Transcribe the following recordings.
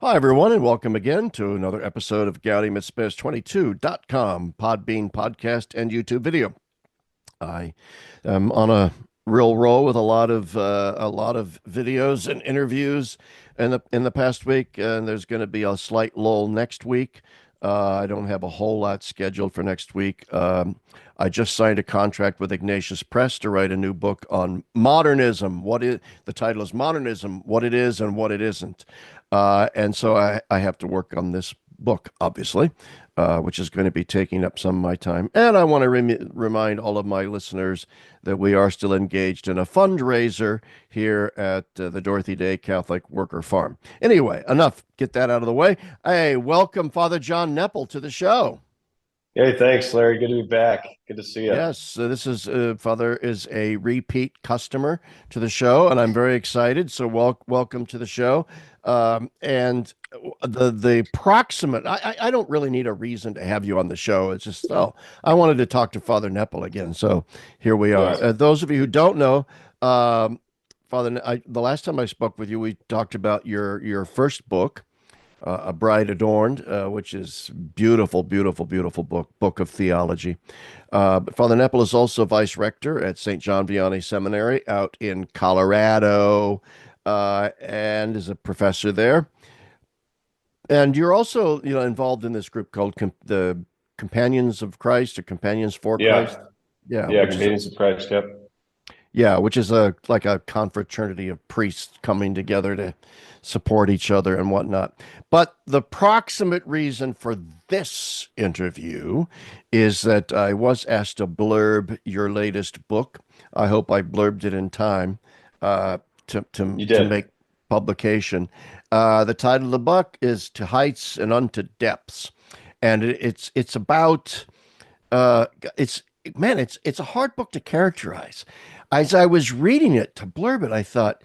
Hi, everyone, and welcome again to another episode of GaudiMetSpace22.com Podbean podcast and YouTube video. I am on a real roll with a lot of videos and interviews in the past week, and there's going to be a slight lull next week. I don't have a whole lot scheduled for next week. I just signed a contract with Ignatius Press to write a new book on modernism. The title is Modernism, What It Is and What It Isn't. And so I have to work on this book, obviously, which is going to be taking up some of my time. And I want to remind all of my listeners that we are still engaged in a fundraiser here at the Dorothy Day Catholic Worker Farm. Anyway, enough. Get that out of the way. Hey, welcome Father John Nepil to the show. Hey, thanks, Larry. Good to be back. Good to see you. Yes, so this is Father is a repeat customer to the show, and I'm very excited. So welcome to the show. And the proximate, I don't really need a reason to have you on the show. It's just I wanted to talk to Father Nepil again. So here we are. Yes. Those of you who don't know, the last time I spoke with you, we talked about your first book, A Bride Adorned, which is beautiful, beautiful, beautiful book of theology. But Father Nepil is also vice rector at St. John Vianney Seminary out in Colorado, and is a professor there. And you're also, involved in this group called the Companions of Christ or Companions for Christ. Yeah. Yeah, Yeah. Convenience of Christ. Yep. which is a like a confraternity of priests coming together to support each other and whatnot. But the proximate reason for this interview is that I was asked to blurb your latest book. I hope I blurbed it in time You to did. make publication. The title of the book is "To Heights and Unto Depths," and it's about uh, it's it's a hard book to characterize. As I was reading it to blurb it, I thought,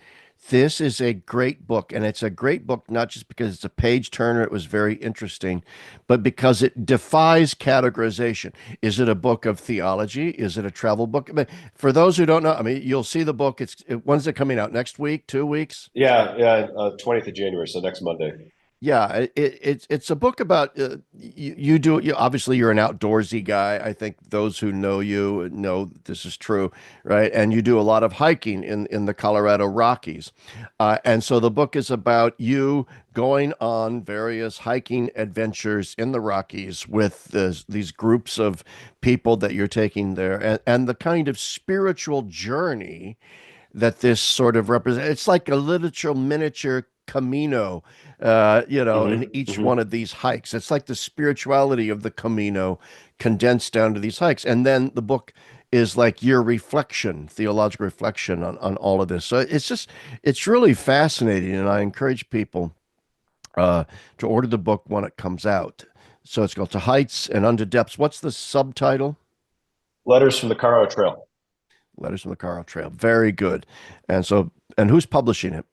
this is a great book. And it's a great book, not just because it's a page turner, it was very interesting, but because it defies categorization. Is it a book of theology? Is it a travel book? I mean, for those who don't know, I mean, you'll see the book. When's it coming out? Next week? 2 weeks? Yeah. Yeah. 20th of January. So next Monday. Yeah, it's a book about you obviously you're an outdoorsy guy. I think those who know you know this is true, right? And you do a lot of hiking in the Colorado Rockies, and so the book is about you going on various hiking adventures in the Rockies with these groups of people that you're taking there, and the kind of spiritual journey that this sort of represents. It's like a literature miniature Camino, in each Hmm. one of these hikes. It's like the spirituality of the Camino condensed down to these hikes. And then the book is like your reflection, theological reflection on all of this. So it's really fascinating. And I encourage people to order the book when it comes out. So it's called To Heights and Unto Depths. What's the subtitle? Letters from the Colorado Trail. Letters from the Carl Trail. Very good. And who's publishing it?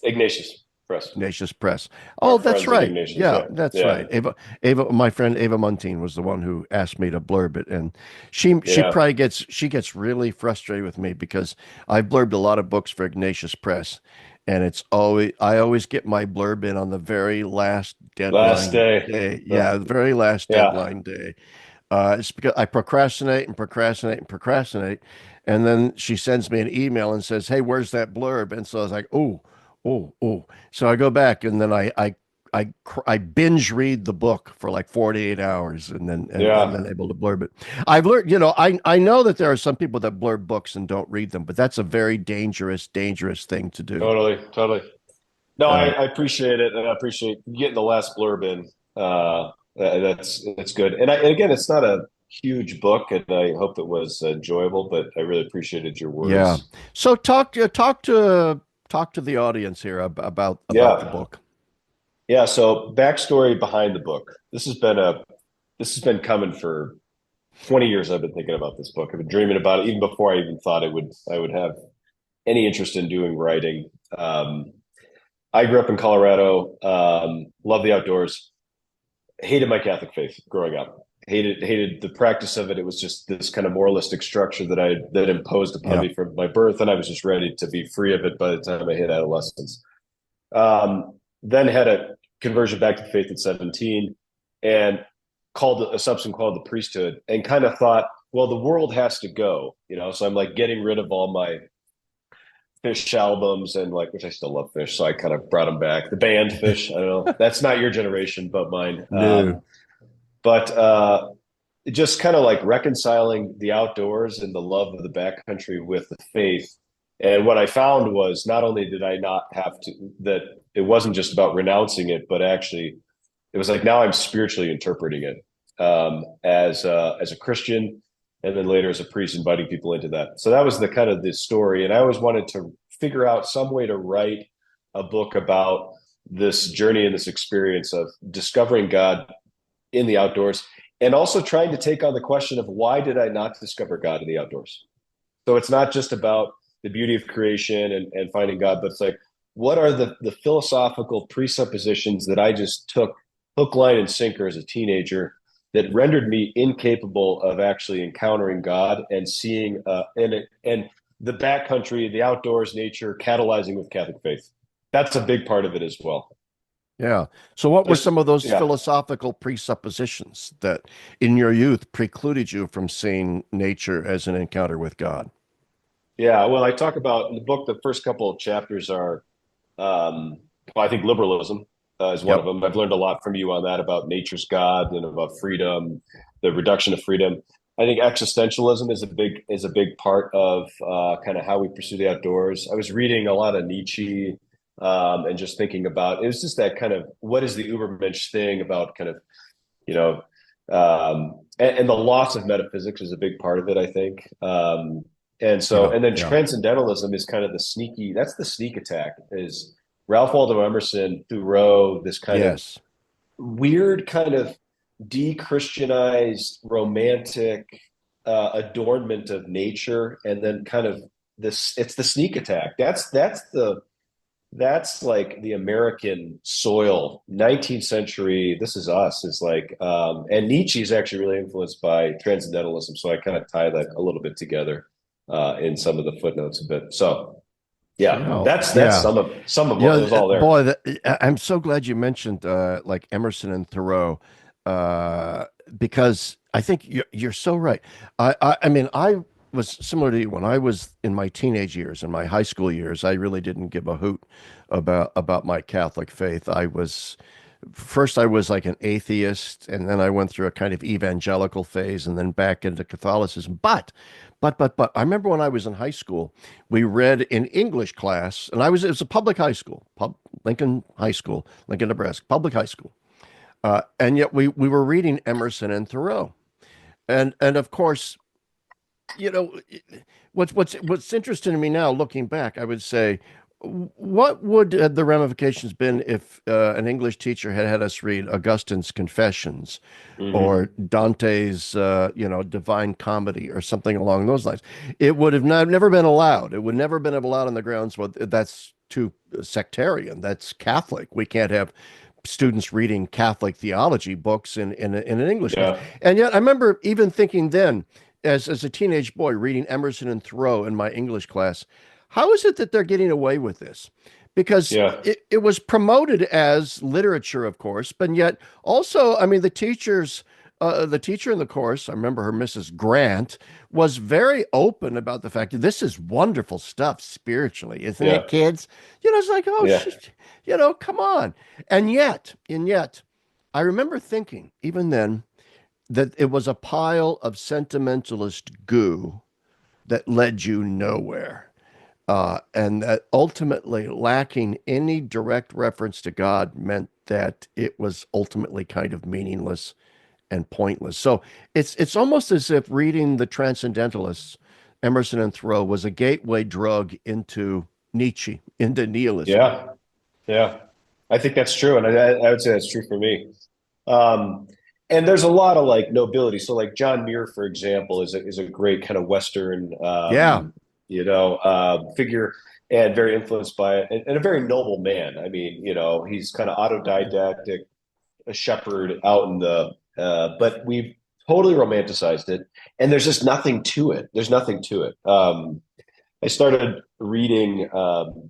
Ignatius Press. Ignatius Press. Our Oh, that's friends at right. Ignatius. Yeah, Yeah. that's Yeah. right. My friend Ava Muntean was the one who asked me to blurb it, and she Yeah. probably gets really frustrated with me because I've blurbed a lot of books for Ignatius Press, and I always get my blurb in on the very last Last deadline day. day. Uh, Yeah, the very last yeah. deadline day. It's because I procrastinate and procrastinate and procrastinate. And then she sends me an email and says, "Hey, where's that blurb?" And so I was like, "Oh, oh, oh." So I go back and then I binge read the book for like 48 hours and then Yeah. able to blurb it. I've learned, I know that there are some people that blurb books and don't read them, but that's a very dangerous, dangerous thing to do. Totally. Totally. No, I, Uh, I appreciate it, and I appreciate getting the last blurb in. That's good. And again, it's not a huge book, and I hope it was enjoyable. But I really appreciated your yeah. words. So talk to the audience here about the Yeah, book. yeah. So backstory behind the book. This has been coming for 20 years. I've been thinking about this book. I've been dreaming about it even before I even thought I would have any interest in doing writing. I grew up in Colorado. Love the outdoors. Hated my Catholic faith growing up. Hated the practice of it. It was just this kind of moralistic structure that imposed upon Yeah. me from my birth, and I was just ready to be free of it by the time I hit adolescence. Um, then had a conversion back to faith at 17, and called a substance called the priesthood, and kind of thought, well, the world has to go, so I'm like getting rid of all my Fish albums, and like, which I still love Fish, so I kind of brought them back. The band Fish, I don't know, that's not your generation but mine. No. But just kind of like reconciling the outdoors and the love of the backcountry with the faith. And what I found was, not only did I not have to, that it wasn't just about renouncing it, but actually it was like, now I'm spiritually interpreting it, as a Christian, and then later as a priest, inviting people into that. So that was the kind of the story. And I always wanted to figure out some way to write a book about this journey and this experience of discovering God in the outdoors, and also trying to take on the question of, why did I not discover God in the outdoors? So it's not just about the beauty of creation and finding God, but it's like, what are the philosophical presuppositions that I just took hook, line, and sinker as a teenager, that rendered me incapable of actually encountering God and seeing and the backcountry, the outdoors, nature, catalyzing with Catholic faith. That's a big part of it as well. Yeah. So what were There's, some of those yeah, philosophical presuppositions that in your youth precluded you from seeing nature as an encounter with God? yeah. Well, I talk about in the book, the first couple of chapters are, well, I think liberalism is one of Yep. them. I've learned a lot from you on that, about nature's God and about freedom, the reduction of freedom. I think existentialism is a big part of kind of how we pursue the outdoors. I was reading a lot of Nietzsche, and just thinking about, it was just that kind of, what is the Ubermensch thing about kind of, you know and the loss of metaphysics is a big part of it, I think. Yeah. And then Yeah. transcendentalism is kind of that's the sneak attack, is Ralph Waldo Emerson, Thoreau, this kind of Yes. weird kind of de-Christianized romantic adornment of nature, and then kind of this, it's the sneak attack. That's like the American soil, 19th century. This is us. Is like, and Nietzsche is actually really influenced by transcendentalism. So I kind of tie that a little bit together in some of the footnotes a bit. So yeah, Yeah. that's Yeah. some of it Yeah. was all there. Boy, I'm so glad you mentioned like Emerson and Thoreau, uh, because I think you're so right. I mean, I was similar to you when I was in my teenage years and my high school years. I really didn't give a hoot about my Catholic faith. I was like an atheist, and then I went through a kind of evangelical phase, and then back into Catholicism. But I remember when I was in high school, we read in English class, and it was a public high school, Lincoln High School, Lincoln, Nebraska, public high school, and yet we were reading Emerson and Thoreau, and of course, you know, what's interesting to me now, looking back, I would say, what would the ramifications been if an English teacher had us read Augustine's Confessions Hmm. or Dante's, Divine Comedy or something along those lines? It would have never been allowed. It would never been allowed on the grounds, well, that's too sectarian. That's Catholic. We can't have students reading Catholic theology books in an English class. Yeah, And yet I remember even thinking then, as a teenage boy, reading Emerson and Thoreau in my English class, how is it that they're getting away with this? Because yeah, it was promoted as literature, of course, but yet also, I mean, the teacher in the course, I remember her, Mrs. Grant, was very open about the fact that this is wonderful stuff spiritually, isn't it, yeah, kids? It's like, oh, yeah, come on. And yet, I remember thinking, even then, that it was a pile of sentimentalist goo that led you nowhere. And that ultimately lacking any direct reference to God meant that it was ultimately kind of meaningless and pointless. So it's almost as if reading the Transcendentalists, Emerson and Thoreau, was a gateway drug into Nietzsche, into nihilism. yeah, yeah. I think that's true, and I would say that's true for me. Um, and there's a lot of like nobility. So like John Muir, for example, is a great kind of Western, Yeah, figure, and very influenced by it, and a very noble man. I mean, he's kind of autodidactic, a shepherd out in the, but we've totally romanticized it, and there's just nothing to it. There's nothing to it. I started reading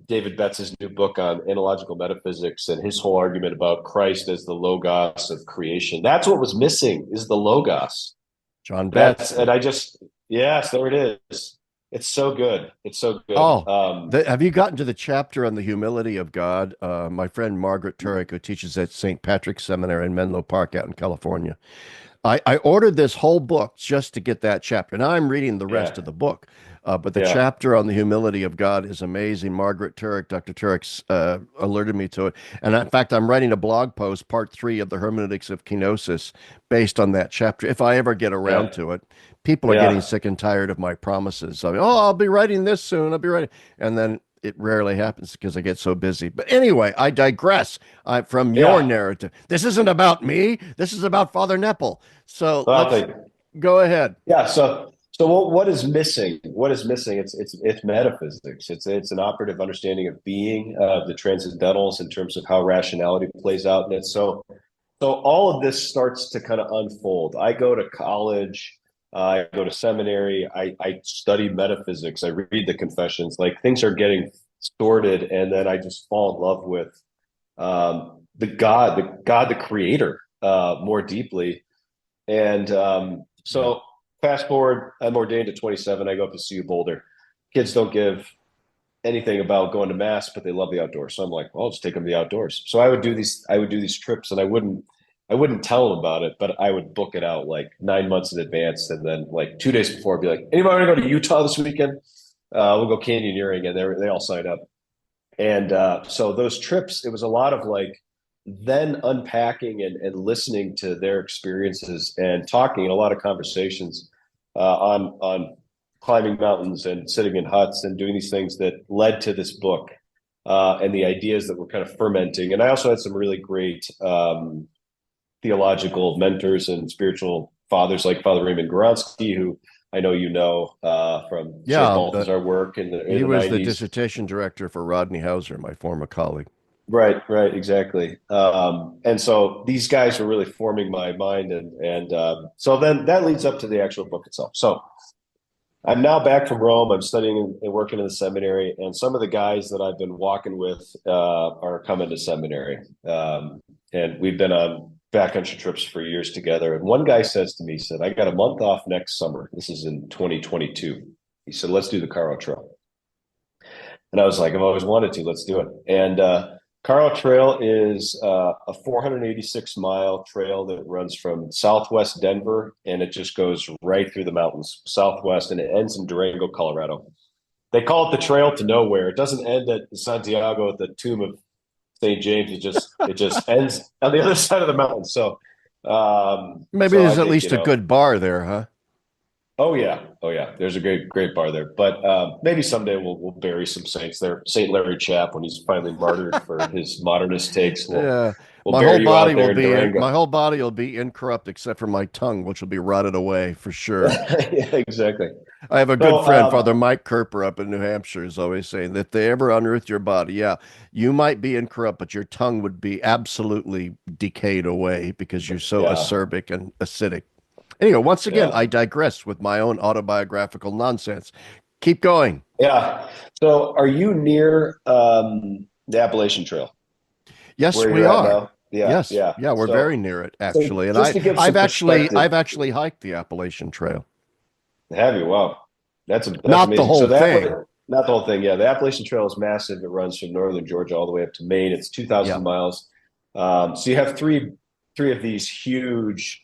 David Betz's new book on analogical metaphysics and his whole argument about Christ as the logos of creation. That's what was missing is the logos. John That's Betts. and I just yes, there it is. It's so good. It's so good. Oh, have you gotten to the chapter on the humility of God? My friend Margaret Turek, who teaches at St. Patrick's Seminary in Menlo Park out in California, I ordered this whole book just to get that chapter. Now I'm reading the rest of Yeah, the book, but the yeah, chapter on the humility of God is amazing. Margaret Turek, Dr. Turek, alerted me to it. And in fact, I'm writing a blog post, part 3 of the hermeneutics of kenosis, based on that chapter. If I ever get around yeah, to it, people are getting yeah. sick and tired of my promises. I mean, oh, I'll be writing this soon. I'll be writing. And then it rarely happens because I get so busy. But anyway, I digress from your Yeah. narrative. This isn't about me. This is about Father Nepil. So Well, I let's think go ahead. yeah. So what is missing? What is missing? It's metaphysics. It's an operative understanding of being, the transcendentals in terms of how rationality plays out in it. So all of this starts to kind of unfold. I go to college, I go to seminary, I study metaphysics, I read the confessions, like things are getting sorted, and then I just fall in love with the creator, more deeply. And Yeah. so fast forward, I'm ordained at 27. I go up to CU Boulder. Kids don't give anything about going to mass, but they love the outdoors. So I'm like, well, I'll just take them to the outdoors. So I would do these trips, and I wouldn't tell them about it, but I would book it out like 9 months in advance, and then like 2 days before, I'd be like, anybody want to go to Utah this weekend? We'll go canyoneering, and they all sign up. And so those trips, it was a lot of like then unpacking and listening to their experiences and talking, and a lot of conversations on climbing mountains and sitting in huts and doing these things that led to this book, and the ideas that were kind of fermenting. And I also had some really great theological mentors and spiritual fathers like Father Raymond Goronsky, who I know you know from St. Yeah. Balthazar work in the He was the 90s. dissertation director for Rodney Hauser, my former colleague. Right, right, exactly. And so these guys were really forming my mind, and so then that leads up to the actual book itself. So I'm now back from Rome. I'm studying and working in the seminary, and some of the guys that I've been walking with are coming to seminary, and we've been on backcountry trips for years together. And one guy says to me, he said, "I got a month off next summer. This is in 2022." He said, "Let's do the Carl Trail." And I was like, "I've always wanted to. Let's do it." And Carl Trail is a 486-mile trail that runs from southwest Denver, and it just goes right through the mountains southwest, and it ends in Durango, Colorado. They call it the Trail to Nowhere. It doesn't end at Santiago at the tomb of St. James. It just ends on the other side of the mountain. Maybe So I there's at think, least a good bar there, huh? oh yeah, oh yeah. There's a great bar there. But maybe someday we'll bury some saints there. Saint Larry Chapp, when he's finally martyred for his modernist takes, Yeah. we'll bury you out there in My Durango. whole body will be incorrupt except for my tongue, which will be rotted away for sure. Yeah, exactly. I have a good So friend, Father Mike Kerper up in New Hampshire, is always saying that if they ever unearthed your body, yeah, you might be incorrupt, but your tongue would be absolutely decayed away because you're so yeah, acerbic and acidic. Anyway, once again, yeah, I digress with my own autobiographical nonsense. Keep going. yeah. So are you near the Appalachian Trail Yes, where we you're at are. now? Yeah, Yes. yeah. Yeah, we're very near it So actually. And just to give some perspective, I've actually hiked the Appalachian Trail. have you? Wow, that's Not the amazing. whole thing. Not the whole thing. Yeah, the Appalachian Trail is massive. It runs from northern Georgia all the way up to Maine. It's Yeah. 2,000 miles. So you have three of these huge.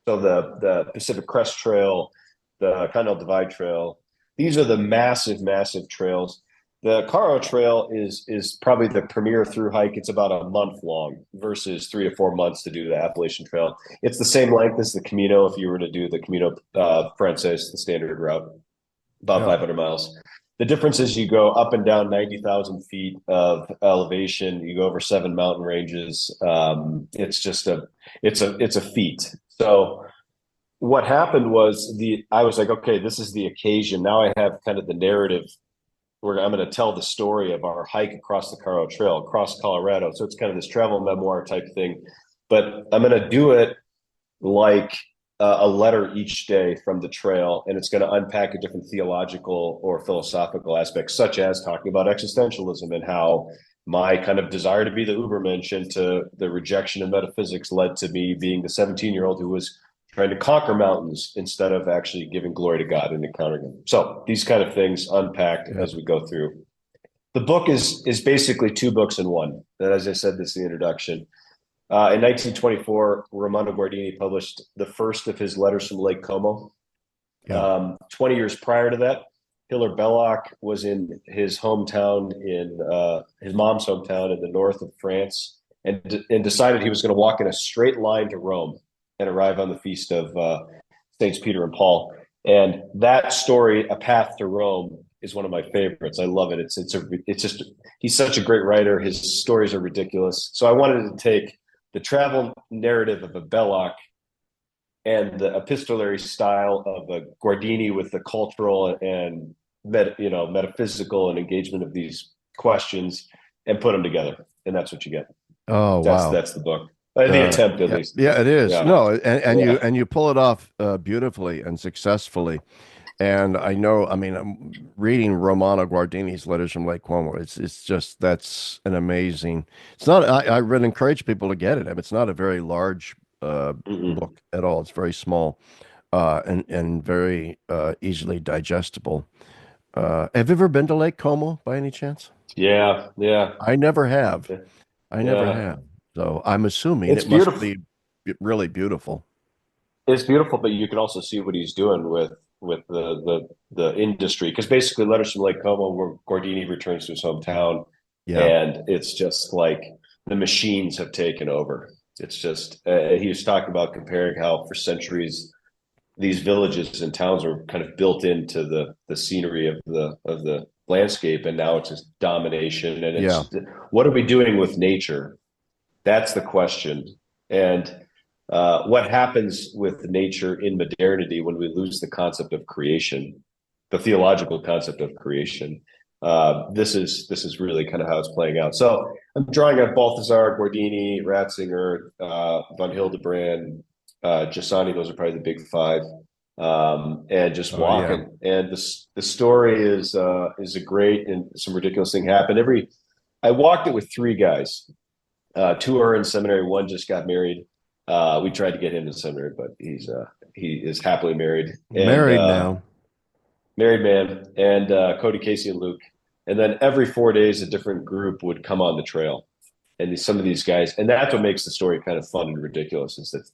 So the Pacific Crest Trail, the Continental Divide Trail. These are the massive trails. The Caro Trail is probably the premier through hike. It's about a month long versus 3 to 4 months to do the Appalachian Trail. It's the same length as the Camino if you were to do the Camino Frances, the standard route, about Yeah. 500 miles. The difference is you go up and down 90,000 feet of elevation. You go over 7 mountain ranges. It's just it's a feat. So what happened was I was like, okay, this is the occasion. Now I have kind of the narrative where I'm going to tell the story of our hike across the Caro Trail, across Colorado. So it's kind of this travel memoir type thing, but I'm going to do it like a letter each day from the trail, and it's going to unpack a different theological or philosophical aspect, such as talking about existentialism and how my kind of desire to be the Ubermensch into the rejection of metaphysics led to me being the 17-year-old who was trying to conquer mountains instead of actually giving glory to God and encountering Him. So these kind of things unpacked Yeah. as we go through. The book is basically two books in one. And as I said, this is the introduction. In 1924, Romano Guardini published the first of his letters from Lake Como. Yeah. 20 years prior to that, Hilaire Belloc was in his hometown, in his mom's hometown in the north of France, and decided he was going to walk in a straight line to Rome and arrive on the feast of Saints Peter and Paul. And that story, A Path to Rome, is one of my favorites. I love it. It's just he's such a great writer. His stories are ridiculous. So I wanted to take the travel narrative of a Belloc and the epistolary style of a Guardini with the cultural and metaphysical and engagement of these questions and put them together, and that's what you get. Oh, That's wow. that's the book. The attempt, at Yeah, least. yeah, it is. Yeah, No, and you yeah, and you pull it off beautifully and successfully. And I know, I mean, I'm reading Romano Guardini's letters from Lake Como. It's just that's an amazing. It's not. I would encourage people to get it. I mean, it's not a very large mm-mm. book at all. It's very small and very easily digestible. Have you ever been to Lake Como by any chance? Yeah, yeah, I never have. I never yeah. have. So I'm assuming It's it must beautiful. be really beautiful. It's beautiful, but you can also see what he's doing with the industry, because basically, letters from Lake Como, where Guardini returns to his hometown, Yeah. and it's just like the machines have taken over. It's just he was talking about comparing how for centuries these villages and towns were kind of built into the scenery of the landscape, and now it's just domination. And Yeah. it's what are we doing with nature? That's the question. And what happens with nature in modernity when we lose the concept of creation, the theological concept of creation? This is really kind of how it's playing out. So I'm drawing on Balthazar, Guardini, Ratzinger, von Hildebrand, Giussani. Those are probably the big five, and just Oh, yeah. walking. And the story is a great, and some ridiculous thing happened. I walked it with three guys. Two are in seminary. One just got married. We tried to get him to seminary, but he is happily married and Married now. married man. And Cody, Casey, and Luke. And then every 4 days, a different group would come on the trail, and some of these guys. And that's what makes the story kind of fun and ridiculous, is that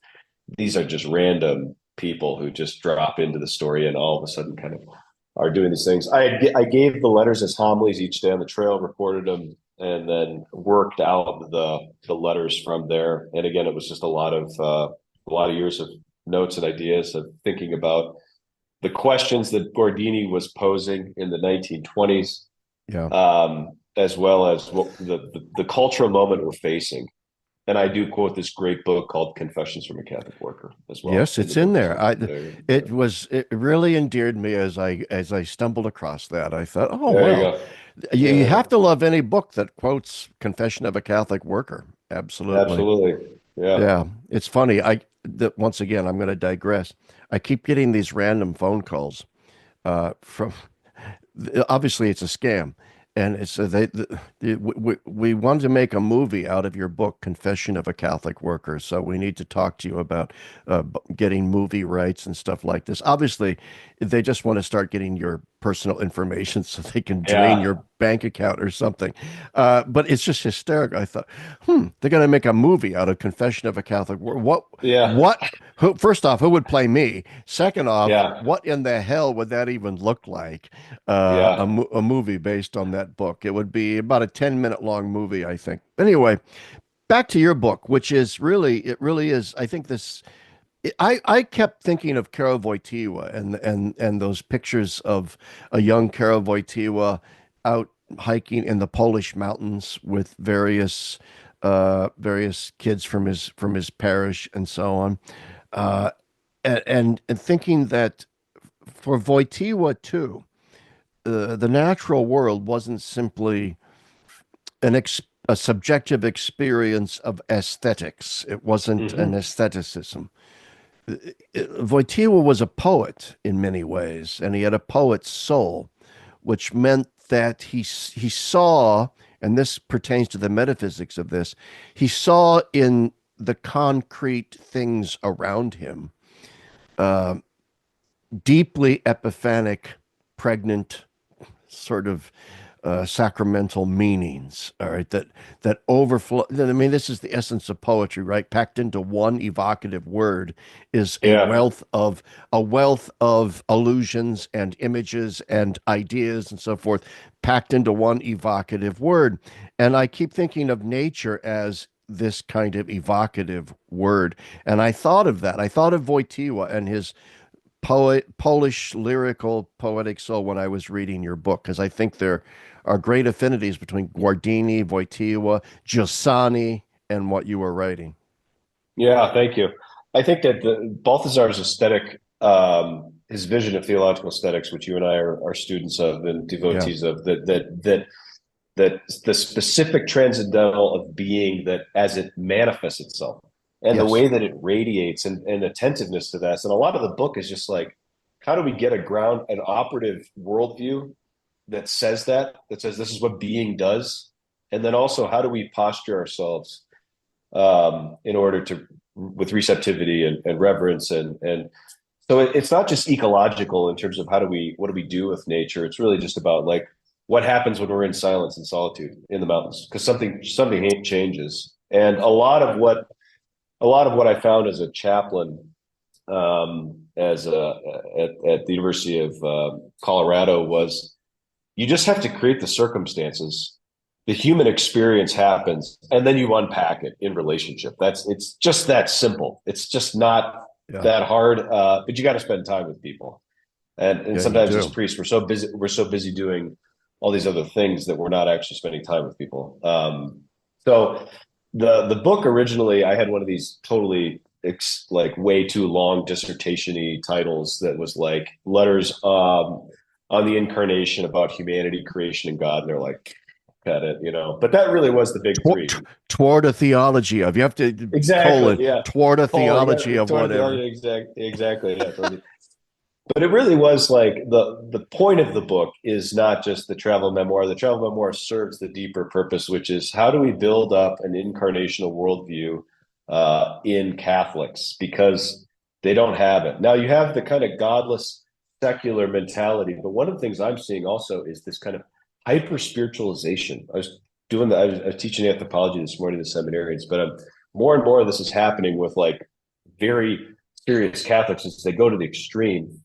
these are just random people who just drop into the story and all of a sudden kind of are doing these things. I gave the letters as homilies each day on the trail, recorded them, and then worked out the letters from there. And again, it was just a lot of years of notes and ideas of thinking about the questions that Gordini was posing in the 1920s, Yeah. as well as what the cultural moment we're facing. And I do quote this great book called Confessions from a Catholic Worker as well Yes, in the it's in book as there. well. There, yeah. It really endeared me as I stumbled across that. I thought, oh There you well, go. you Yeah, have to love any book that quotes Confession of a Catholic Worker. Absolutely. absolutely. Yeah. Yeah, it's funny. That once again, I'm going to digress. I keep getting these random phone calls from obviously it's a scam, and it's we wanted to make a movie out of your book Confession of a Catholic Worker, so we need to talk to you about getting movie rights and stuff like this. Obviously they just want to start getting your personal information so they can drain Yeah. your bank account or something, but it's just hysterical. I thought, they're going to make a movie out of Confession of a Catholic Worker. Yeah. Who, first off, who would play me? Second off, Yeah. what in the hell would that even look like? Yeah. A movie based on that book. It would be about a 10-minute long movie, I think. Anyway, back to your book, which is really, it really is. I think this, I kept thinking of Karol Wojtyła and those pictures of a young Karol Wojtyła out hiking in the Polish mountains with various kids from his parish and so on. Uh, and thinking that for Wojtyła too, the natural world wasn't simply a subjective experience of aesthetics. It wasn't an Hmm. aestheticism. Wojtyła was a poet in many ways, and he had a poet's soul, which meant that he saw, and this pertains to the metaphysics of this, he saw in the concrete things around him uh, deeply epiphanic, pregnant sort of sacramental meanings, all right, that overflow. I mean, this is the essence of poetry, right? Packed into one evocative word is Yeah. a wealth of allusions and images and ideas and so forth, packed into one evocative word. And I keep thinking of nature as this kind of evocative word. And I thought of that. I thought of Wojtyła and his Polish lyrical poetic soul when I was reading your book, because I think there are great affinities between Guardini, Wojtyła, Giussani, and what you were writing. Yeah, thank you. I think that the Balthazar's aesthetic, his vision of theological aesthetics, which you and I are students of and Yeah. devotees of, that the specific transcendental of being that as it manifests itself and the Yes. way that it radiates and attentiveness to that. And a lot of the book is just like, how do we get an operative worldview that says this is what being does? And then also, how do we posture ourselves in order to with receptivity and reverence and so it's not just ecological in terms of what do we do with nature. It's really just about like what happens when we're in silence and solitude in the mountains because something changes. And a lot of what I found as a chaplain at the University of Colorado was you just have to create the circumstances. The human experience happens, and then you unpack it in relationship. It's just that simple. It's just not Yeah. that hard. But you got to spend time with people, and Yeah, you sometimes as do. priests, we're so busy doing all these other things that we're not actually spending time with people. So the book originally, I had one of these totally like way too long dissertation-y titles that was like letters on the incarnation about humanity, creation, and God. And they're like, got it, you know. But that really was the big three. Toward a theology of, you have to Exactly. colon, Yeah. toward a Paul, you theology got of toward whatever. the exactly. Yeah. But it really was like the point of the book is not just the travel memoir. The travel memoir serves the deeper purpose, which is how do we build up an incarnational worldview in Catholics because they don't have it. Now you have the kind of godless secular mentality, but one of the things I'm seeing also is this kind of hyper spiritualization. I was teaching anthropology this morning to seminarians, but more and more of this is happening with like very serious Catholics as they go to the extreme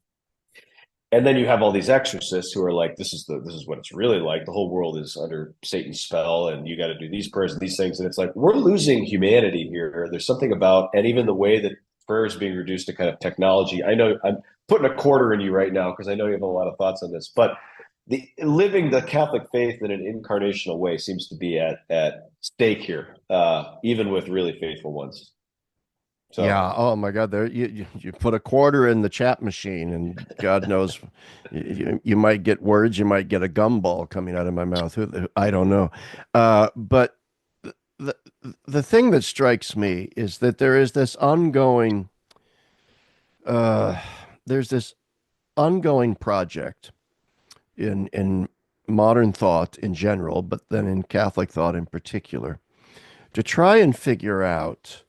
and then you have all these exorcists who are like, this is what it's really like. The whole world is under Satan's spell, and you got to do these prayers and these things. And it's like we're losing humanity here. There's something about, and even the way that prayer is being reduced to kind of technology. I know I'm putting a quarter in you right now because I know you have a lot of thoughts on this, but living the Catholic faith in an incarnational way seems to be at stake here, even with really faithful ones. Yeah. So Oh my God. There, you put a quarter in the chat machine, and God knows, you might get words, you might get a gumball coming out of my mouth. I don't know. But the the thing that strikes me is that there is this ongoing, uh, there's this ongoing project in modern thought in general, but then in Catholic thought in particular, to try and figure out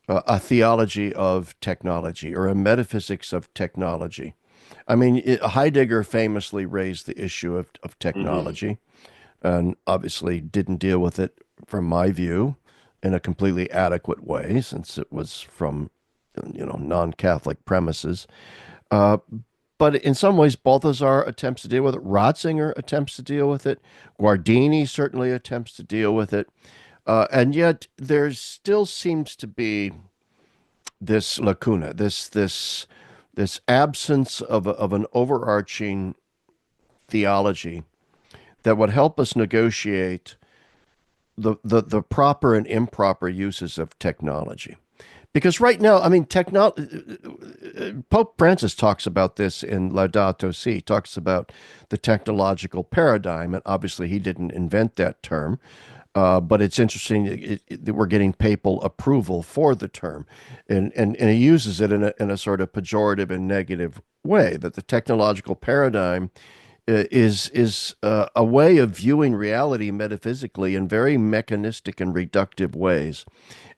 a theology of technology or a metaphysics of technology. I mean, Heidegger famously raised the issue of mhm. technology and obviously didn't deal with it, from my view, in a completely adequate way, since it was from, non-Catholic premises. Uh, but in some ways, Balthazar attempts to deal with it. Ratzinger attempts to deal with it. Guardini certainly attempts to deal with it. And yet, there still seems to be this lacuna, this absence of an overarching theology that would help us negotiate the proper and improper uses of technology. Because right now, I mean, Pope Francis talks about this in Laudato Si. He talks about the technological paradigm, and obviously he didn't invent that term. But it's interesting that we're getting papal approval for the term, and he uses it in a sort of pejorative and negative way. That the technological paradigm is a way of viewing reality metaphysically in very mechanistic and reductive ways,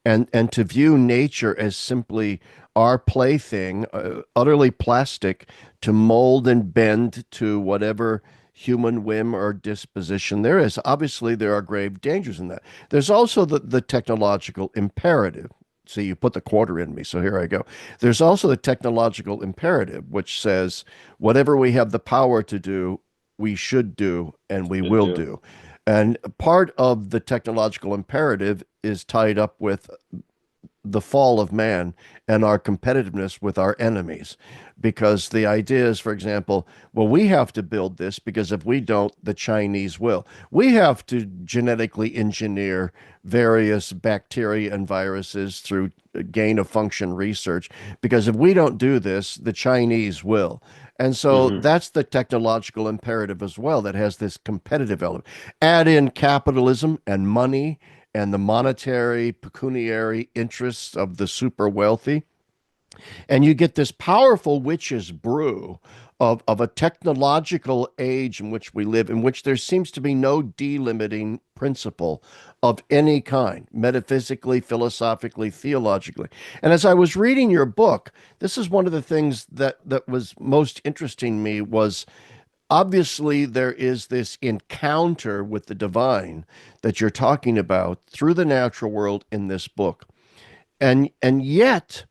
and to view nature as simply our plaything, utterly plastic, to mold and bend to whatever human whim or disposition there is. Obviously, there are grave dangers in that. There's also the technological imperative. See, you put the quarter in me, so here I go. There's also the technological imperative, which says whatever we have the power to do, we should do and we Should will do. do. And part of the technological imperative is tied up with the fall of man and our competitiveness with our enemies. Because the idea is, for example, well, we have to build this because if we don't, the Chinese will. We have to genetically engineer various bacteria and viruses through gain of function research because if we don't do this, the Chinese will. And so Hmm. that's the technological imperative as well that has this competitive element. Add in capitalism and money and the monetary, pecuniary interests of the super wealthy. And you get this powerful witch's brew of a technological age in which we live, in which there seems to be no delimiting principle of any kind, metaphysically, philosophically, theologically. And as I was reading your book, this is one of the things that was most interesting to me was obviously there is this encounter with the divine that you're talking about through the natural world in this book. And yet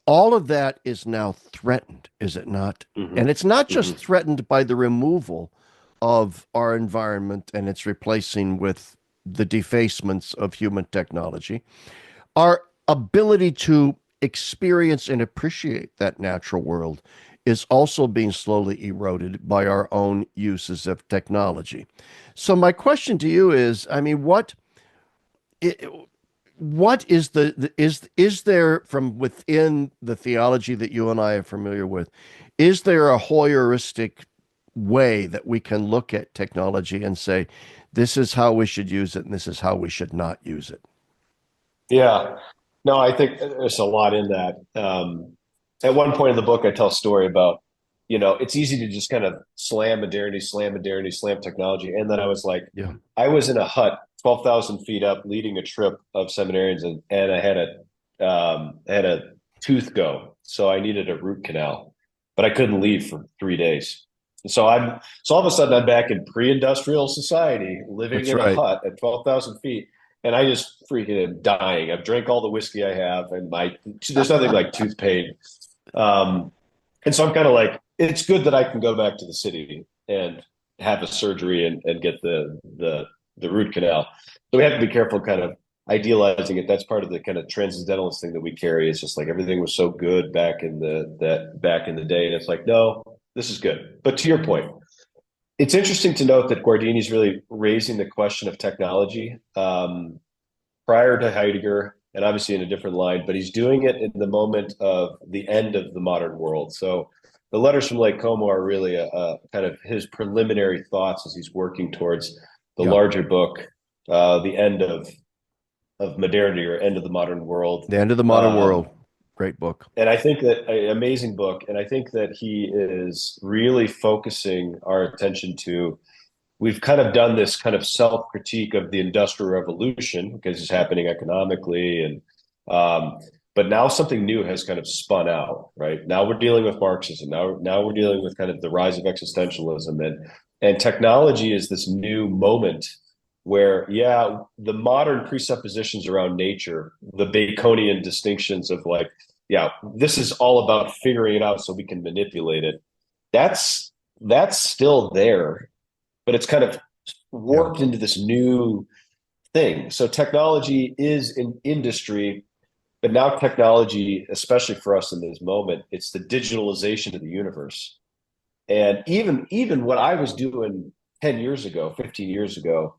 all of that is now threatened, is it not? Hmm. And it's not just Hmm. threatened by the removal of our environment and its replacing with the defacements of human technology. Our ability to experience and appreciate that natural world is also being slowly eroded by our own uses of technology. So my question to you is, I mean, what is is there from within the theology that you and I are familiar with, is there a Hoyeristic way that we can look at technology and say, this is how we should use it and this is how we should not use it? Yeah. No, I think there's a lot in that. At one point in the book, I tell a story about, it's easy to just kind of slam modernity, slam technology. And then I was like, Yeah, I was in a hut 12,000 feet up leading a trip of seminarians, and I had a tooth go. So I needed a root canal, but I couldn't leave for 3 days. So all of a sudden I'm back in pre-industrial society, living that's in a right. hut at 12,000 feet, and I just freaking am dying. I've drank all the whiskey I have, and there's nothing like tooth pain. Um, and so I'm kind of like, it's good that I can go back to the city and have a surgery and get the root canal. So we have to be careful, kind of idealizing it. That's part of the kind of transcendentalist thing that we carry. It's just like everything was so good back in the day, and it's like, no, this is good. But to your point, it's interesting to note that Guardini's really raising the question of technology prior to Heidegger, and obviously in a different line, but he's doing it in the moment of the end of the modern world. So the letters from Lake Como are really a kind of his preliminary thoughts as he's working towards the Yeah. larger book, the end of modernity or end of the modern world. The End of the Modern World. Um, Great book. and I think that amazing book, and I think that he is really focusing our attention to. We've kind of done this kind of self critique of the industrial revolution because it's happening economically, and um, but now something new has kind of spun out. Right now we're dealing with Marxism. Now we're dealing with kind of the rise of existentialism, and technology is this new moment where, yeah, the modern presuppositions around nature, the Baconian distinctions of like, yeah, this is all about figuring it out so we can manipulate it. That's still there, but it's kind of Yeah. warped into this new thing. So technology is an industry, but now technology, especially for us in this moment, it's the digitalization of the universe. And even what I was doing 10 years ago, 15 years ago,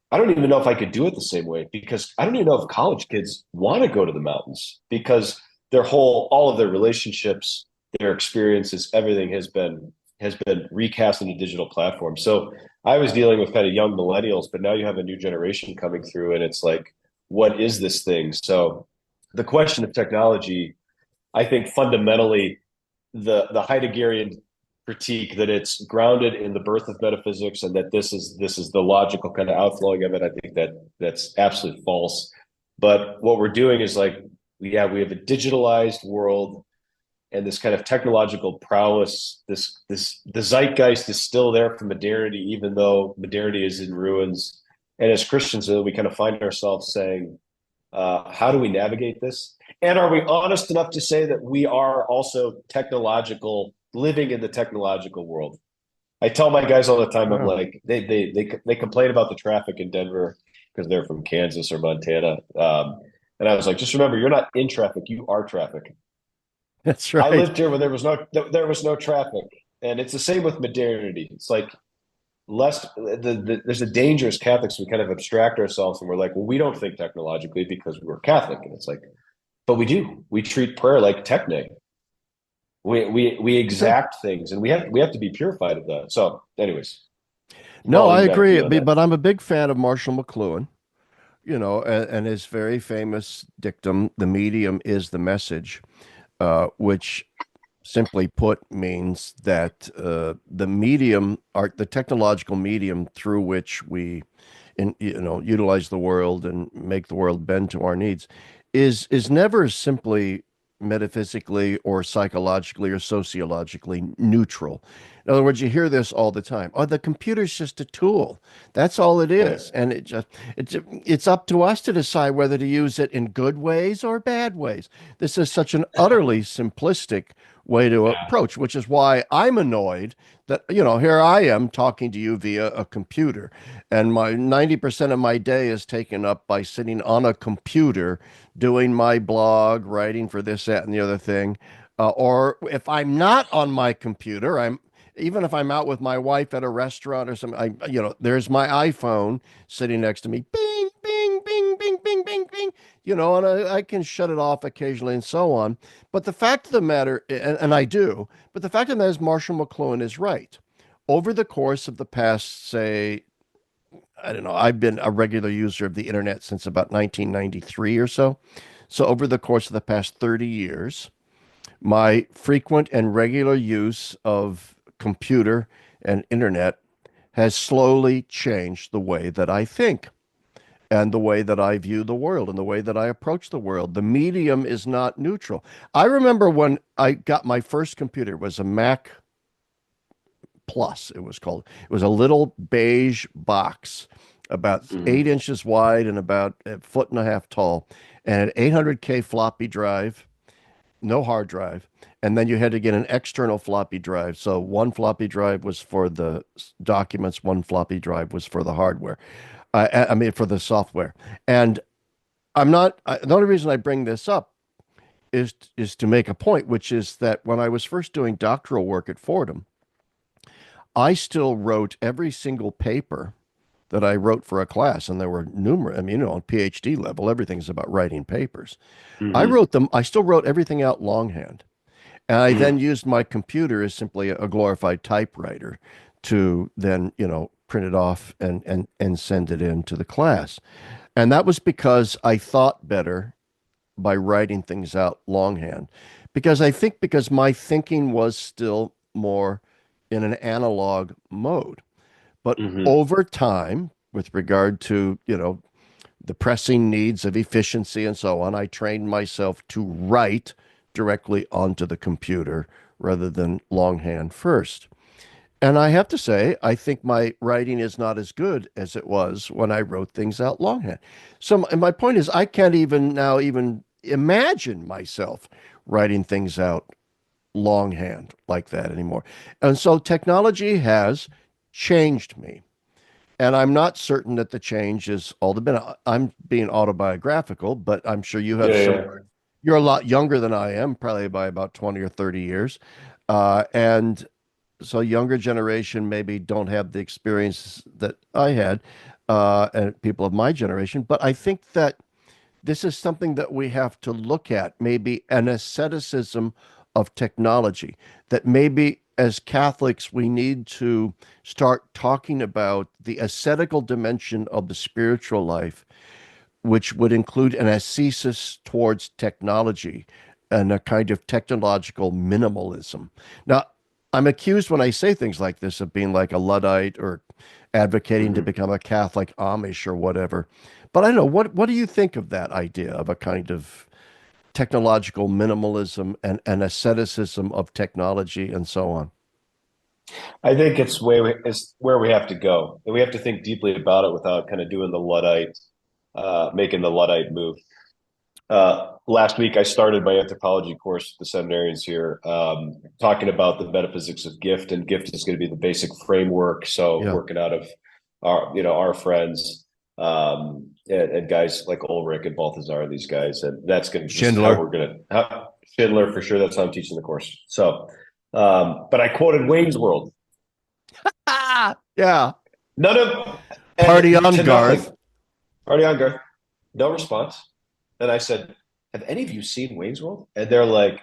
I don't even know if I could do it the same way, because I don't even know if college kids want to go to the mountains, because all of their relationships, their experiences, everything has been has been recast in a digital platform. So I was dealing with kind of young millennials, but now you have a new generation coming through, and it's like, what is this thing? So the question of technology, I think fundamentally the Heideggerian critique that it's grounded in the birth of metaphysics and that this is the logical kind of outflowing of it. I think that that's absolutely false. But what we're doing is like, yeah, we have a digitalized world and this kind of technological prowess. This the zeitgeist is still there for modernity, even though modernity is in ruins. And as Christians, we kind of find ourselves saying, how do we navigate this? And are we honest enough to say that we are also technological, living in the technological world? I tell my guys all the time, I'm Yeah, like, they complain about the traffic in Denver because they're from Kansas or Montana. And I was like, just remember, you're not in traffic, you are traffic. that's I right. lived here where there was no traffic. And it's the same with modernity. It's like there's a danger as Catholics, we kind of abstract ourselves and we're like, well, we don't think technologically because we're Catholic. And it's like, but we do. We treat prayer like techne. We Okay. exact things, and we have to be purified of that. So, anyways, No, I'll I leave that to agree. you on that. But I'm a big fan of Marshall McLuhan, and his very famous dictum, the medium is the message, which simply put means that the medium, the technological medium through which we utilize the world and make the world bend to our needs is never simply metaphysically or psychologically or sociologically neutral. In other words, you hear this all the time. Oh, the computer's just a tool. That's all it Yeah, is. And it's up to us to decide whether to use it in good ways or bad ways. This is such an utterly simplistic way to yeah, approach, which is why I'm annoyed that, here I am talking to you via a computer, and my 90% of my day is taken up by sitting on a computer doing my blog, writing for this, that, and the other thing. Or if I'm not on my computer, even if I'm out with my wife at a restaurant or something, there's my iPhone sitting next to me. Bing, bing, bing, bing, bing, bing, bing. And I can shut it off occasionally and so on. But the fact of the matter, and I do, but the fact of the matter is Marshall McLuhan is right. Over the course of the past, say, I don't know, I've been a regular user of the internet since about 1993 or so. So over the course of the past 30 years, my frequent and regular use of computer and internet has slowly changed the way that I think and the way that I view the world and the way that I approach the world. The medium is not neutral. I remember when I got my first computer, it was a Mac Plus, it was called. It was a little beige box, about mhm, 8 inches wide and about a foot and a half tall, and an 800K floppy drive, no hard drive. And then you had to get an external floppy drive. So one floppy drive was for the documents, one floppy drive was for the hardware. I mean, for the software. And the only reason I bring this up is to make a point, which is that when I was first doing doctoral work at Fordham, I still wrote every single paper that I wrote for a class, and there were numerous. I mean, on PhD level, everything's about writing papers. I mhm, wrote them. I still wrote everything out longhand, and I then mhm, used my computer as simply a glorified typewriter to then, print it off and send it in to the class. And that was because I thought better by writing things out longhand. Because I think because my thinking was still more in an analog mode. But mhm. over time, with regard to, the pressing needs of efficiency and so on, I trained myself to write directly onto the computer rather than longhand first. And I have to say, I think my writing is not as good as it was when I wrote things out longhand. So my point is, I can't even now even imagine myself writing things out longhand like that anymore. And so technology has changed me. And I'm not certain that the change is all the been. I'm being autobiographical, but I'm sure you have Yeah, similar. yeah. You're a lot younger than I am, probably by about 20 or 30 years. And so younger generation maybe don't have the experience that I had, and people of my generation. But I think that this is something that we have to look at, maybe an asceticism of technology, that maybe as Catholics, we need to start talking about the ascetical dimension of the spiritual life, which would include an ascesis towards technology and a kind of technological minimalism. Now, I'm accused when I say things like this of being like a Luddite or advocating to Mhm. become a Catholic Amish or whatever. But I don't know, what do you think of that idea of a kind of technological minimalism and asceticism of technology and so on? I think it's where we have to go, and we have to think deeply about it without kind of doing the Luddite, making the Luddite move. Last week, I started my anthropology course with the seminarians here, talking about the metaphysics of gift, and gift is going to be the basic framework. So, Yeah. working out of our friends, and guys like Ulrich and Balthazar, these guys, and that's going to just how Schindler. we're going to Schindler for sure. That's how I'm teaching the course. So, but I quoted Wayne's World. Ah, yeah. None of Party and on, to Garth. nothing. Already on Garth. No response. And I said, "Have any of you seen Wayne's World?" And they're like,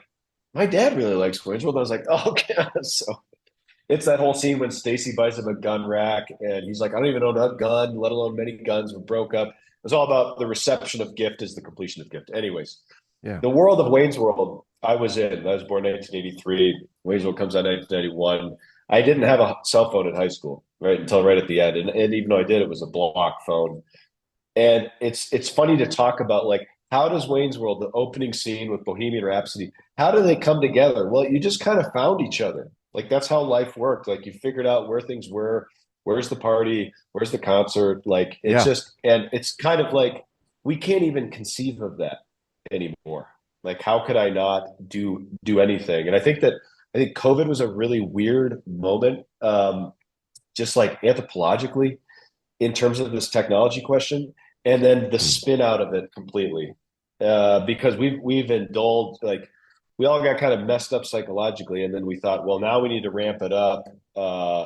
"My dad really likes Wayne's World." I was like, "Oh, okay." So it's that whole scene when Stacy buys him a gun rack, and he's like, "I don't even own a gun, let alone many guns." We broke up. It was all about the reception of gift is the completion of gift. Anyways, Yeah. the world of Wayne's World, I was in. I was born in 1983. Wayne's World comes out in 1991. I didn't have a cell phone in high school, right, until right at the end. And even though I did, it was a block phone. And it's funny to talk about, like, how does Wayne's World, the opening scene with Bohemian Rhapsody, how do they come together? Well, you just kind of found each other. Like that's how life worked. Like you figured out where things were, where's the party, where's the concert. Like it's Yeah. just, and it's kind of like we can't even conceive of that anymore. Like how could I not do anything? And I think COVID was a really weird moment, just like anthropologically in terms of this technology question, and then the Mm. spin out of it completely, because we've indulged, like we all got kind of messed up psychologically, and then we thought, well, now we need to ramp it up,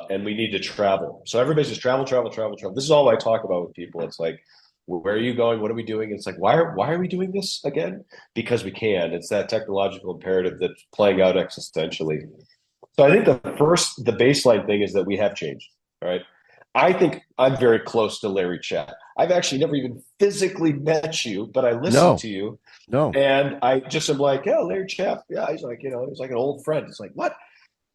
and we need to travel. So everybody's just travel, travel, travel, travel. This is all I talk about with people. It's like, where are you going? What are we doing? It's like, why are we doing this again? Because we can. It's that technological imperative that's playing out existentially. So I think the baseline thing is that we have changed. All right. I think I'm very close to Larry Chapp. I've actually never even physically met you, but I listened No, to you, no. and I just am like, yeah, Larry Chapp. Yeah, he's like, he's like an old friend. It's like, what?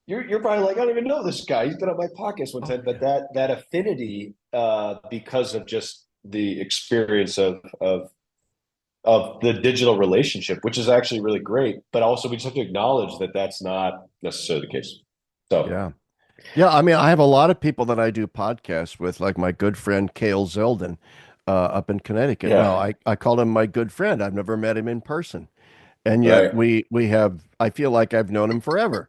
You're probably like, I don't even know this guy. He's been on my podcast one Oh, time, but yeah. that affinity, because of just the experience of the digital relationship, which is actually really great. But also, we just have to acknowledge that that's not necessarily the case. So, Yeah. Yeah. I mean, I have a lot of people that I do podcasts with, like my good friend Cale Zeldin up in Connecticut. Now, yeah, I call him my good friend. I've never met him in person. And yet right. we have, I feel like I've known him forever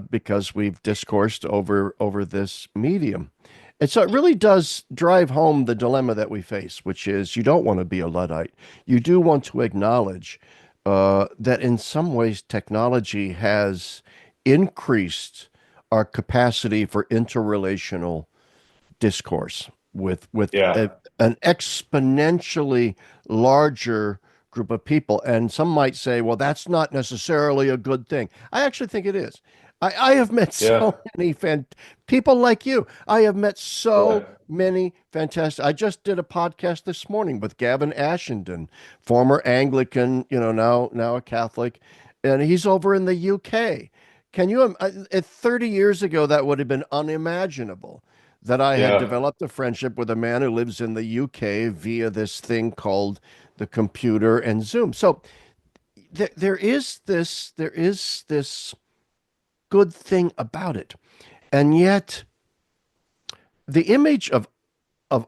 because we've discoursed over this medium. And so it really does drive home the dilemma that we face, which is you don't want to be a Luddite. You do want to acknowledge that in some ways technology has increased our capacity for interrelational discourse with Yeah. an exponentially larger group of people. And some might say, well, that's not necessarily a good thing. I actually think it is. I have met Yeah. so many people like you. I have met so Yeah. many fantastic. I just did a podcast this morning with Gavin Ashenden, former Anglican, now a Catholic, and he's over in the UK. Can you, 30 years ago, that would have been unimaginable that I had Yeah. developed a friendship with a man who lives in the UK via this thing called the computer and Zoom. So there is this good thing about it. And yet the image of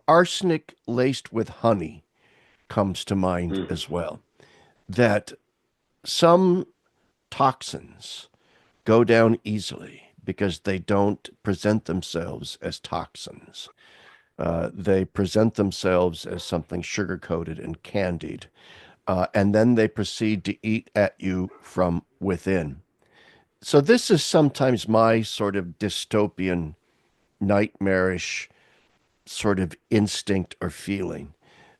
arsenic laced with honey comes to mind Mm. as well. That some toxins go down easily because they don't present themselves as toxins. They present themselves as something sugar coated and candied, and then they proceed to eat at you from within. So, this is sometimes my sort of dystopian, nightmarish sort of instinct or feeling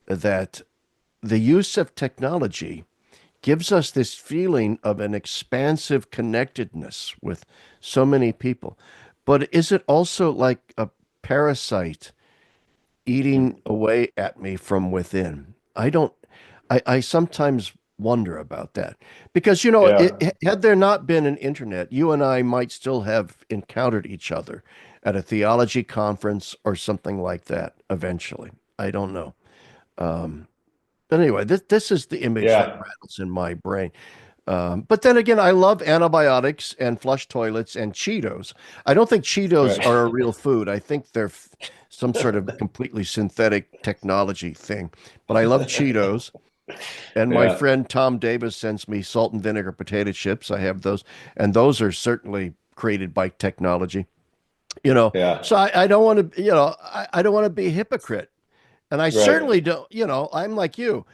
that the use of technology gives us this feeling of an expansive connectedness with so many people. But is it also like a parasite eating Mhm. away at me from within? I don't, I sometimes wonder about that because, Yeah, had there not been an internet, you and I might still have encountered each other at a theology conference or something like that eventually. I don't know. Um, but anyway, this is the image that yeah, rattles in my brain. But then again, I love antibiotics and flush toilets and Cheetos. I don't think Cheetos right. are a real food. I think they're some sort of completely synthetic technology thing. But I love Cheetos. And my Yeah, friend Tom Davis sends me salt and vinegar potato chips. I have those, and those are certainly created by technology. yeah, So I don't want to, I don't want to be a hypocrite. And I right. certainly don't, I'm like you.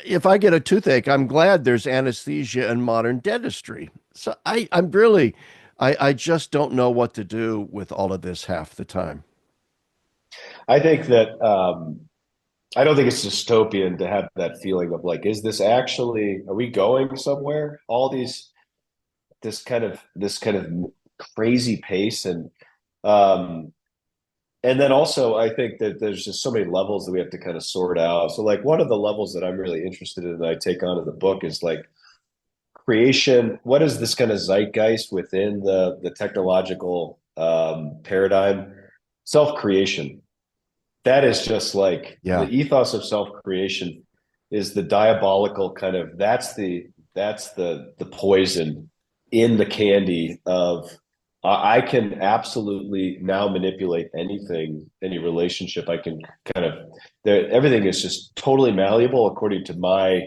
If I get a toothache, I'm glad there's anesthesia and modern dentistry. So I'm really, I just don't know what to do with all of this half the time. I think that I don't think it's dystopian to have that feeling of like, is this actually, are we going somewhere? All these, this kind of crazy pace, um, and then also I think that there's just so many levels that we have to kind of sort out. So like one of the levels that I'm really interested in that I take on in the book is like creation. What is this kind of zeitgeist within the technological paradigm? Self-creation. That is just like the Yeah. ethos of self-creation is the diabolical kind of that's the poison in the candy of I can absolutely now manipulate anything, any relationship. I can kind of everything is just totally malleable according to my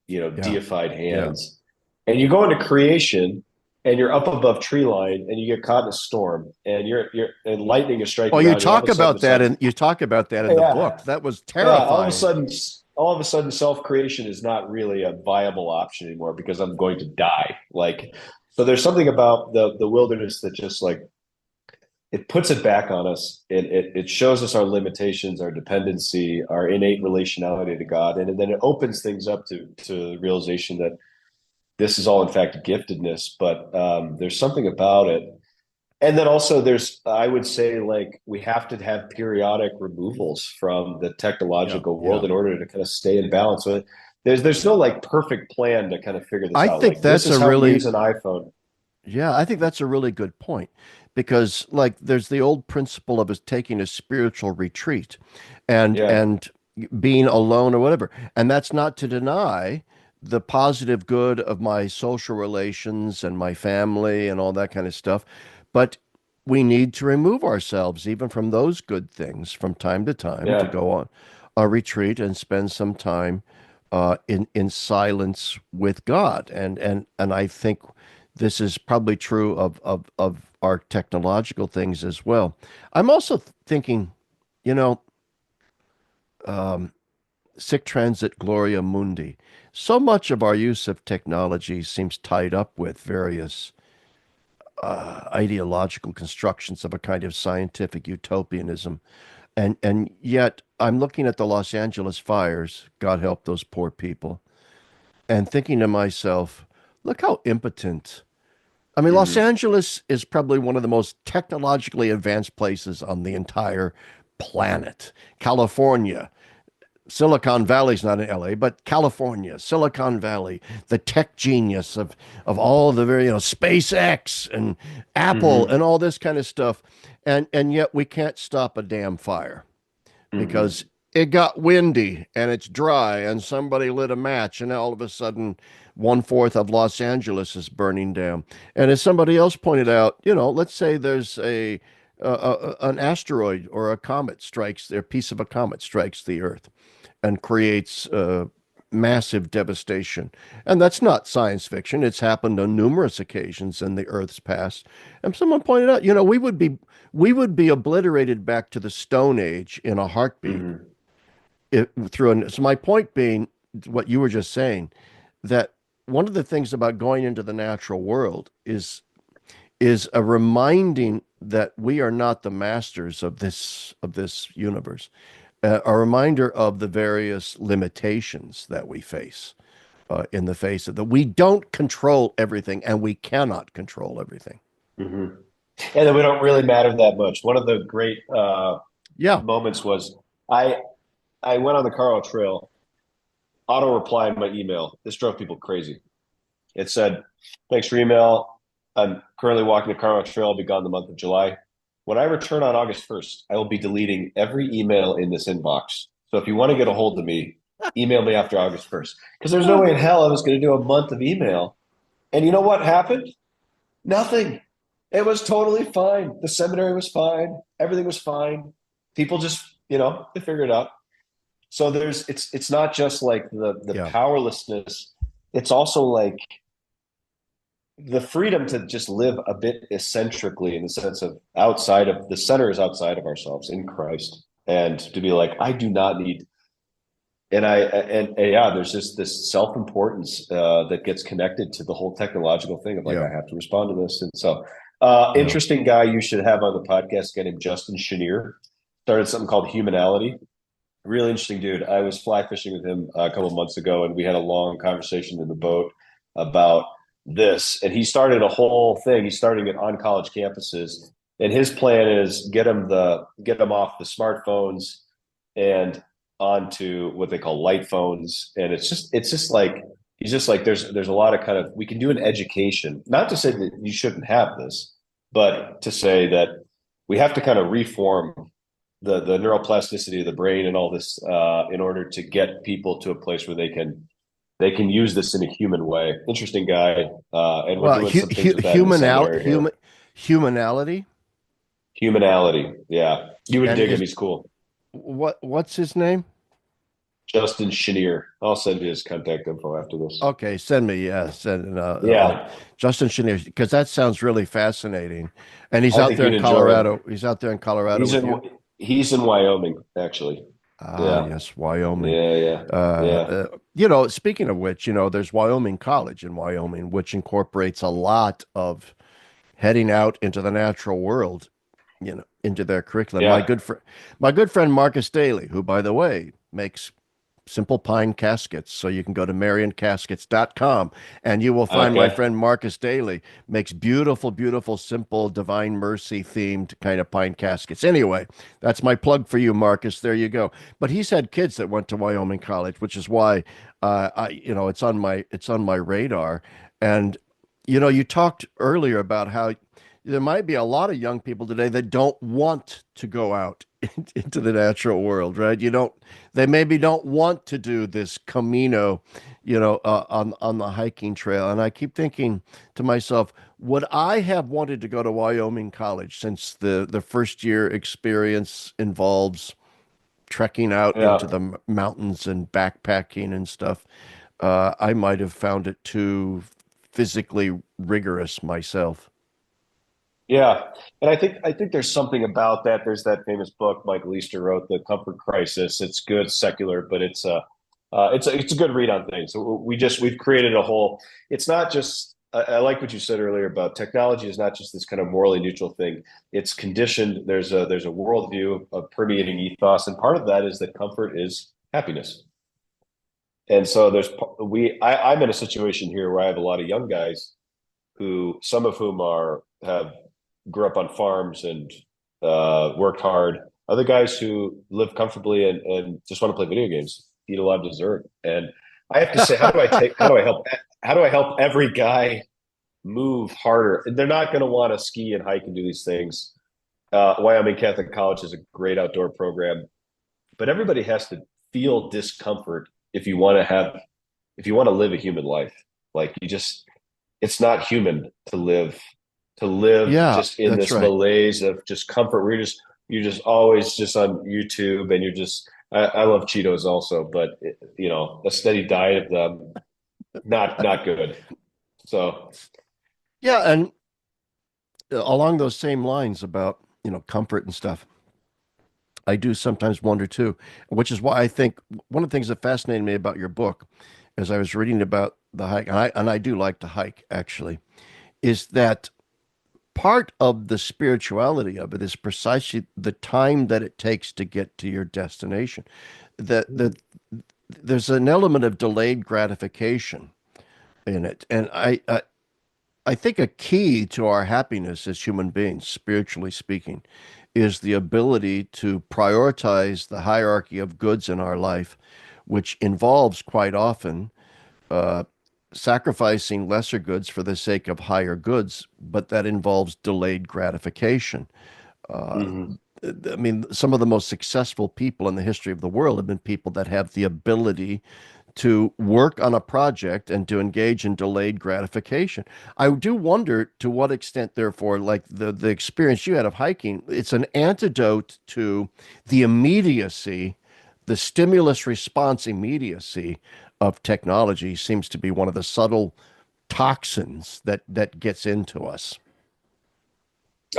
Yeah. deified Yeah. hands. And you go into creation and you're up above tree line and you get caught in a storm and you're and lightning is striking Well, you around you. All of talk a sudden about it's that like, and you talk about that in the yeah, book. That was yeah, terrifying. all of a sudden self-creation is not really a viable option anymore because I'm going to die. Like, so there's something about the wilderness that just like it puts it back on us. It shows us our limitations, our dependency, our innate relationality to God, and then it opens things up to the realization that this is all in fact giftedness, but there's something about it. And then also there's, I would say, like we have to have periodic removals from the Yeah. technological world Yeah. in order to kind of stay in balance. So there's no like perfect plan to kind of figure this I out. think Like this that's is a how we really, use an iPhone. yeah, I think that's a really good point because like there's the old principle of us taking a spiritual retreat Yeah. and being alone or whatever. And that's not to deny the positive good of my social relations and my family and all that kind of stuff. But we need to remove ourselves even from those good things from time to time to Yeah. go on a retreat and spend some time in silence with God. And I think this is probably true of our technological things as well. I'm also thinking, you know, um, sic transit gloria mundi. So much of our use of technology seems tied up with various ideological constructions of a kind of scientific utopianism. And yet I'm looking at the Los Angeles fires, God help those poor people, and thinking to myself, look how impotent. I mean, Los Hmm. Angeles is probably one of the most technologically advanced places on the entire planet. California, Silicon Valley's not in LA, but California, Silicon Valley, the tech genius of all the very, SpaceX and Apple Hmm. and all this kind of stuff. And yet we can't stop a damn fire because Hmm. it got windy and it's dry and somebody lit a match and all of a sudden 1/4 of Los Angeles is burning down. And as somebody else pointed out, let's say there's an asteroid or a comet strikes, a piece of a comet strikes the Earth and creates massive devastation. And that's not science fiction. It's happened on numerous occasions in the Earth's past. And someone pointed out, we would be obliterated back to the Stone Age in a heartbeat. Hmm. So my point being, what you were just saying, that one of the things about going into the natural world is a reminding that we are not the masters of this universe, a reminder of the various limitations that we face. in the face of that. We don't control everything, and we cannot control everything. Hmm. And then we don't really matter that much. One of the great Yeah. moments was I I went on the Carl Trail, auto replied my email. This drove people crazy. It said, "Thanks for your email. I'm currently walking the Carl Trail. I'll be gone the month of July. When I return on August 1st, I will be deleting every email in this inbox. So if you want to get a hold of me, email me after August 1st." Because there's no way in hell I was going to do a month of email. And you know what happened? Nothing. It was totally fine. The seminary was fine. Everything was fine. People just, they figured it out. So it's not just like the Yeah. powerlessness. It's also like the freedom to just live a bit eccentrically in the sense of outside of the center is outside of ourselves in Christ. And to be like, I do not need, and yeah, there's just this self-importance that gets connected to the whole technological thing of like, Yeah. I have to respond to this. And so, Yeah. interesting guy you should have on the podcast, a guy named Justin Chenier, started something called Humanality. Really interesting dude. I was fly fishing with him a couple of months ago, and we had a long conversation in the boat about this. And he started a whole thing. He's starting it on college campuses, and his plan is get them off the smartphones and onto what they call light phones. And it's just like he's just like there's a lot of kind of we can do an education, not to say that you shouldn't have this, but to say that we have to kind of reform the neuroplasticity of the brain and all this in order to get people to a place where they can use this in a human way. Interesting guy, and we're Well, doing some things with that in the seminary here. humanality. Humanality, yeah, you would And dig him. is He's cool. what's his name? Justin Chenier. I'll send you his contact info after this. Okay, send me, yeah, send Yeah, Justin Chenier, because that sounds really fascinating. And he's I out think there you'd in enjoy it. Colorado. He's out there in Colorado He's with in you. he's in Wyoming, actually. Ah, Yeah, yes, Wyoming. yeah, yeah, yeah, Speaking of which, there's Wyoming College in Wyoming, which incorporates a lot of heading out into the natural world, into their curriculum. yeah. My good friend Marcus Daly, who, by the way, makes simple pine caskets. So you can go to marioncaskets.com and you will find my Okay. friend Marcus Daly makes beautiful, beautiful, simple Divine Mercy themed kind of pine caskets. Anyway, that's my plug for you, Marcus. There you go. But he's had kids that went to Wyoming College, which is why it's on my radar. And you talked earlier about how there might be a lot of young people today that don't want to go out into the natural world, right? They maybe don't want to do this Camino, on the hiking trail. And I keep thinking to myself, would I have wanted to go to Wyoming College since the first year experience involves trekking out into Yeah. the mountains and backpacking and stuff? I might have found it too physically rigorous myself. Yeah, and I think there's something about that. There's that famous book Michael Easter wrote, The Comfort Crisis. It's good, secular, but it's a good read on things. So we've created a whole. It's not just. I like what you said earlier about technology is not just this kind of morally neutral thing. It's conditioned. There's a worldview of permeating ethos, and part of that is that comfort is happiness. And so I'm in a situation here where I have a lot of young guys who some of whom have grew up on farms and worked hard. Other guys who live comfortably and just want to play video games, eat a lot of dessert. And I have to say, how do I help every guy move harder? They're not going to want to ski and hike and do these things. Wyoming Catholic College is a great outdoor program, but everybody has to feel discomfort if you want to live a human life. Like it's not human to live Yeah, just in that's this right. malaise of just comfort where you're just always just on YouTube and you're just I love Cheetos also, but a steady diet of them not good. So Yeah, and along those same lines about, comfort and stuff, I do sometimes wonder too, which is why I think one of the things that fascinated me about your book, as I was reading about the hike, and I do like to hike actually, is that part of the spirituality of it is precisely the time that it takes to get to your destination. That there's an element of delayed gratification in it. And I think a key to our happiness as human beings, spiritually speaking, is the ability to prioritize the hierarchy of goods in our life, which involves quite often uh, sacrificing lesser goods for the sake of higher goods, but that involves delayed gratification. Uh, Hmm. I mean, some of the most successful people in the history of the world have been people that have the ability to work on a project and to engage in delayed gratification. I do wonder to what extent, therefore, like the experience you had of hiking, it's an antidote to the immediacy, the stimulus response immediacy of technology seems to be one of the subtle toxins that gets into us.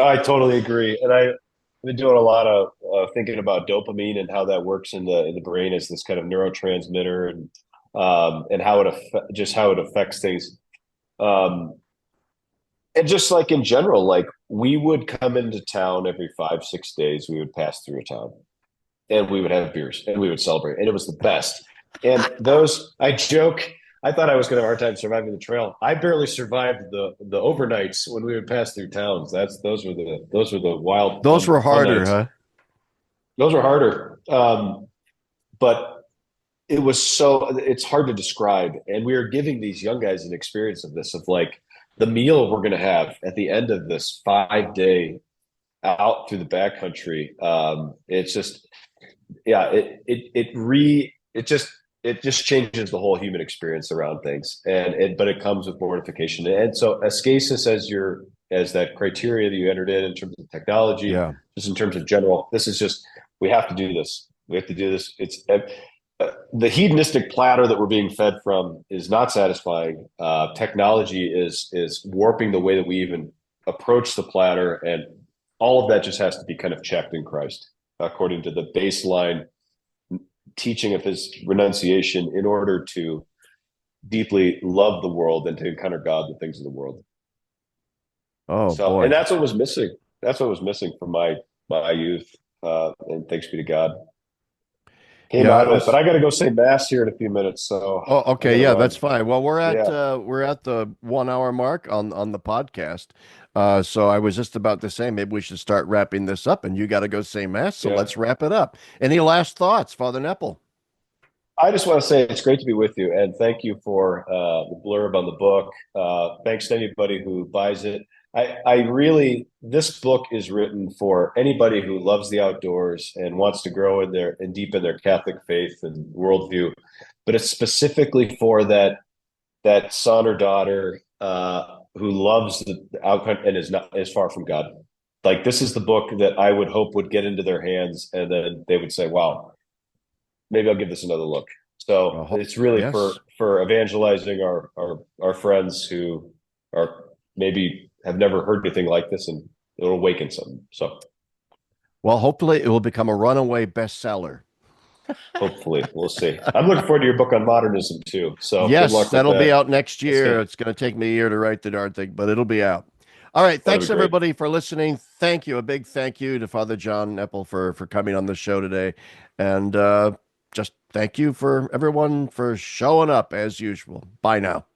I totally agree, and I've been doing a lot of thinking about dopamine and how that works in the brain as this kind of neurotransmitter, and how just how it affects things. Um, and just like in general, like we would come into town every 5, 6 days. We would pass through a town, and we would have beers, and we would celebrate, and it was the best. And those, I joke, I thought I was going to have a hard time surviving the trail. I barely survived the overnights when we would pass through towns. Those were the wild Those were fun harder, nights. huh? Those were harder, but it was so it's hard to describe. And we were giving these young guys an experience of this, of like the meal we're going to have at the end of this 5 day out through the backcountry. It's just yeah, it just changes the whole human experience around things, but it comes with mortification. And so ascesis as that criteria that you entered in terms of technology, Yeah. just in terms of general, this is just we have to do this. We have to do this. It's the hedonistic platter that we're being fed from is not satisfying. Technology is warping the way that we even approach the platter, and all of that just has to be kind of checked in Christ according to the baseline teaching of his renunciation in order to deeply love the world and to encounter God, the things of the world. Oh So, and boy. that's what was missing. That's what was missing from my youth. And thanks be to God, came Yeah, out it of it. But was. I got to go say mass here in a few minutes, so Oh, I okay, got to yeah, run. that's fine. Well, Yeah, we're at the 1 hour mark on the podcast. So I was just about to say maybe we should start wrapping this up, and you got to go say mass. So yeah. let's wrap it up. Any last thoughts, Father Nepil? I just want to say it's great to be with you, and thank you for the blurb on the book. Thanks to anybody who buys it. I really, this book is written for anybody who loves the outdoors and wants to grow in their and deepen their Catholic faith and worldview, but it's specifically for that son or daughter who loves the outcome and is not is far from God. Like this is the book that I would hope would get into their hands, and then they would say, "Wow, maybe I'll give this another look." So it's really Yes. for evangelizing our friends who are maybe have never heard anything like this, and it'll awaken something. So Well, hopefully it will become a runaway bestseller. hopefully we'll see. I'm looking forward to your book on modernism too. So good Yes, luck with that'll be that. out next That's year. good. It's going to take me a year to write the darn thing, but it'll be out. All right. That'll Thanks be great. everybody for listening. Thank you. A big thank you to Father John Nepil for coming on the show today. And just thank you for everyone for showing up as usual. Bye now.